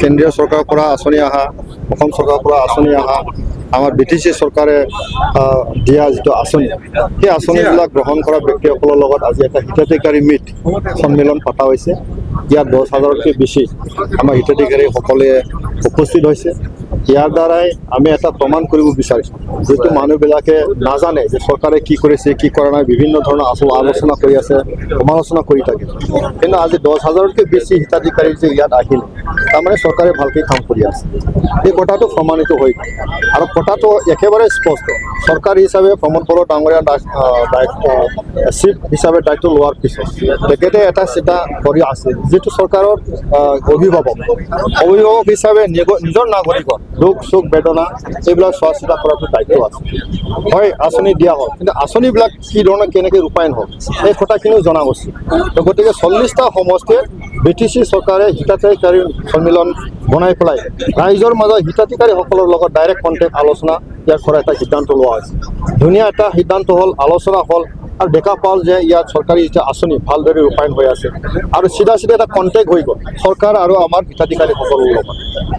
কেন্দ্ৰীয় চৰকাৰৰ পৰা আঁচনি অহা অসম চৰকাৰৰ পৰা আঁচনি অহা আমাৰ BTC চৰকাৰে দিয়া যিটো আঁচনি সেই আঁচনিবিলাক গ্ৰহণ কৰা ব্যক্তিসকলৰ লগত আজি এটা হিতাধিকাৰী মিট সন্মিলন পতা হৈছে। ইয়াত 10,000তকৈ বেছি আমাৰ হিতাধিকাৰীসকলে উপস্থিত হৈছে। ইয়াৰ দ্বাৰাই আমি এটা প্ৰমাণ কৰিব বিচাৰিছোঁ, যিটো মানুহবিলাকে নাজানে যে চৰকাৰে কি কৰিছে কি কৰা নাই, বিভিন্ন ধৰণৰ আলোচনা কৰি আছে, সমালোচনা কৰি থাকে। কিন্তু আজি 10,000তকৈ বেছি হিতাধিকাৰী যে ইয়াত আহিল, তাৰমানে চৰকাৰে ভালকৈ কাম কৰি আছে, এই কথাটো প্ৰমাণিত হৈ গ'ল। আৰু কথাটো একেবাৰে স্পষ্ট, চৰকাৰ হিচাপে প্ৰমোদ বড়ো ডাঙৰীয়া চিফ হিচাপে দায়িত্ব লোৱাৰ পিছত তেখেতে এটা চিন্তা কৰি আছে, যিটো চৰকাৰৰ অভিভাৱক হিচাপে নিজৰ নাগৰিকৰ দুখ সুখ বেদনা এইবিলাক চোৱা চিতা কৰাটো দায়িত্ব আছে। হয়, আঁচনি দিয়া হ'ল, কিন্তু আঁচনিবিলাক কি ধৰণে কেনেকৈ ৰূপায়ণ হ'ল এই কথাখিনিও জনা উচিত। তো গতিকে 40টা সমষ্টিত BTC চৰকাৰে হিতাধিকাৰী সন্মিলন বনাই পেলাই ৰাইজৰ মাজত হিতাধিকাৰীসকলৰ লগত ডাইৰেক্ট কণ্টেক্ট আলোচনা ইয়াৰ কৰা এটা সিদ্ধান্ত লোৱা হৈছে। ধুনীয়া এটা সিদ্ধান্ত হ'ল, আলোচনা হ'ল, আৰু দেখা পাল যে ইয়াত চৰকাৰী যিটো আঁচনি ভালদৰে ৰূপায়ণ হৈ আছে আৰু চিধা এটা কণ্টেক্ট হৈ গ'ল চৰকাৰ আৰু আমাৰ হিতাধিকাৰীসকলৰ লগত।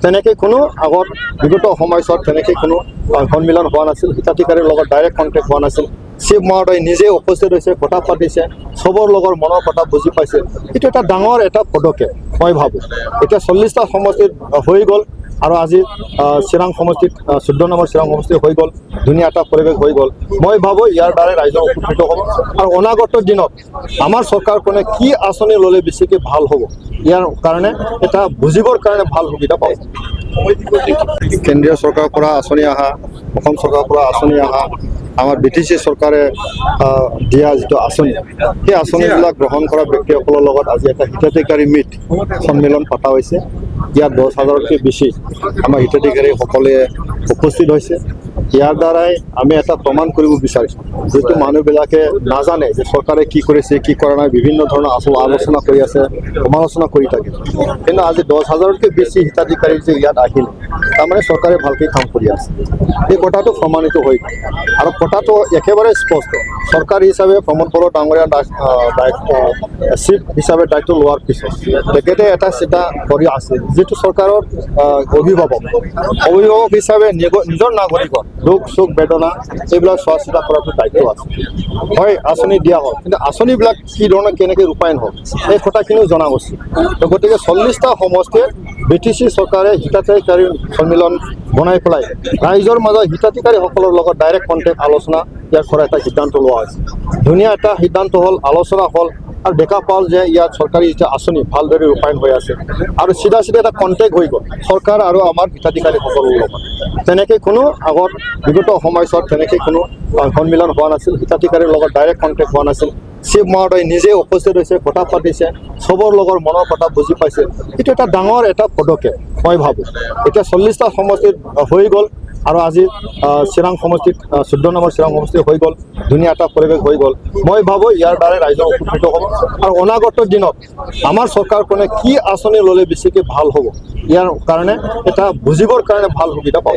তেনেকৈ কোনো আগত বিগত সময়ছোৱাত তেনেকৈ কোনো সন্মিলন হোৱা নাছিল, হিতাধিকাৰীৰ লগত ডাইৰেক্ট কণ্টেক্ট হোৱা নাছিল। চিফ মহোদয় নিজে উপস্থিত হৈছে, কথা পাতিছে, চবৰ লগৰ মনৰ কথা বুজি পাইছে। এইটো এটা ডাঙৰ এটা পদক্ষেপ মই ভাবোঁ। এতিয়া 40টা সমষ্টিত হৈ গ'ল আৰু আজি চিৰাং সমষ্টিত 14 নম্বৰ চিৰাং সমষ্টি হৈ গ'ল, ধুনীয়া এটা পৰিৱেশ হৈ গ'ল। মই ভাবোঁ ইয়াৰ দ্বাৰাই ৰাইজৰ উপকৃত হ'ব আৰু অনাগত দিনত আমাৰ চৰকাৰখনে কি আঁচনি ল'লে বেছিকৈ ভাল হ'ব, ইয়াৰ কাৰণে এটা বুজিবৰ কাৰণে ভাল সুবিধা পাব। কেন্দ্ৰীয় চৰকাৰৰ পৰা আঁচনি অহা অসম চৰকাৰৰ পৰা আঁচনি অহা আমাৰ BTC চৰকাৰে দিয়া যিটো আঁচনি সেই আঁচনিবিলাক গ্ৰহণ কৰা ব্যক্তিসকলৰ লগত আজি এটা হিতাধিকাৰী মিট সন্মিলন পতা হৈছে। ইয়াত 10,000তকৈ বেছি আমাৰ হিতাধিকাৰীসকলে উপস্থিত হৈছে। ইয়াৰ দ্বাৰাই আমি এটা প্ৰমাণ কৰিব বিচাৰিছোঁ, যিটো মানুহবিলাকে নাজানে যে চৰকাৰে কি কৰিছে কি কৰা নাই, বিভিন্ন ধৰণৰ আলোচনা কৰি আছে, সমালোচনা কৰি থাকে। কিন্তু আজি 10,000তকৈ বেছি হিতাধিকাৰী যে ইয়াত আহিল, তাৰমানে চৰকাৰে ভালকৈ কাম কৰি আছে, এই কথাটো প্ৰমাণিত হৈ গ'ল। আৰু কথাটো একেবাৰে স্পষ্ট, চৰকাৰ হিচাপে প্ৰমোদ বড়ো ডাঙৰীয়া চিফ হিচাপে দায়িত্ব লোৱাৰ পিছত তেখেতে এটা চিন্তা কৰি আছে, যিটো চৰকাৰৰ অভিভাৱক হিচাপে নিজৰ নাগৰিকৰ দুখ সুখ বেদনা এইবিলাক চোৱা চিতা কৰাটো দায়িত্ব আছে। হয়, আঁচনি দিয়া হ'ল, কিন্তু আঁচনিবিলাক কি ধৰণে কেনেকৈ ৰূপায়ণ হ'ল এই কথাখিনিও জনা উচিত। তো গতিকে 40টা সমষ্টিত BTC চৰকাৰে হিতাধিকাৰী সন্মিলন বনাই পেলাই ৰাইজৰ মাজত হিতাধিকাৰীসকলৰ লগত ডাইৰেক্ট কণ্টেক্ট আলোচনা ইয়াৰ কৰা এটা সিদ্ধান্ত লোৱা হৈছে। ধুনীয়া এটা সিদ্ধান্ত হ'ল, আলোচনা হ'ল, আৰু দেখা পাল যে ইয়াত চৰকাৰী যিটো আঁচনি ভালদৰে ৰূপায়ণ হৈ আছে আৰু চিধা এটা কণ্টেক্ট হৈ গ'ল চৰকাৰ আৰু আমাৰ হিতাধিকাৰীসকলৰ লগত। তেনেকৈ কোনো আগত বিগত সময়ছোৱাত তেনেকৈ কোনো সন্মিলন হোৱা নাছিল, হিতাধিকাৰীৰ লগত ডাইৰেক্ট কণ্টেক্ট হোৱা নাছিল। চিফ মহোদয় নিজে উপস্থিত হৈছে, কথা পাতিছে, চবৰ লগৰ মনৰ কথা বুজি পাইছে। এইটো এটা ডাঙৰ এটা পদক্ষেপ মই ভাবোঁ। এতিয়া 40টা সমষ্টিত হৈ গ'ল আৰু আজি চিৰাং সমষ্টিত 14 নম্বৰ চিৰাং সমষ্টি হৈ গ'ল, ধুনীয়া এটা পৰিৱেশ হৈ গ'ল। মই ভাবোঁ ইয়াৰ দ্বাৰাই ৰাইজৰ উপকৃত হ'ব আৰু অনাগত দিনত আমাৰ চৰকাৰখনে কি আঁচনি ল'লে বেছিকৈ ভাল হ'ব, ইয়াৰ কাৰণে এটা বুজিবৰ কাৰণে ভাল সুবিধা পাব।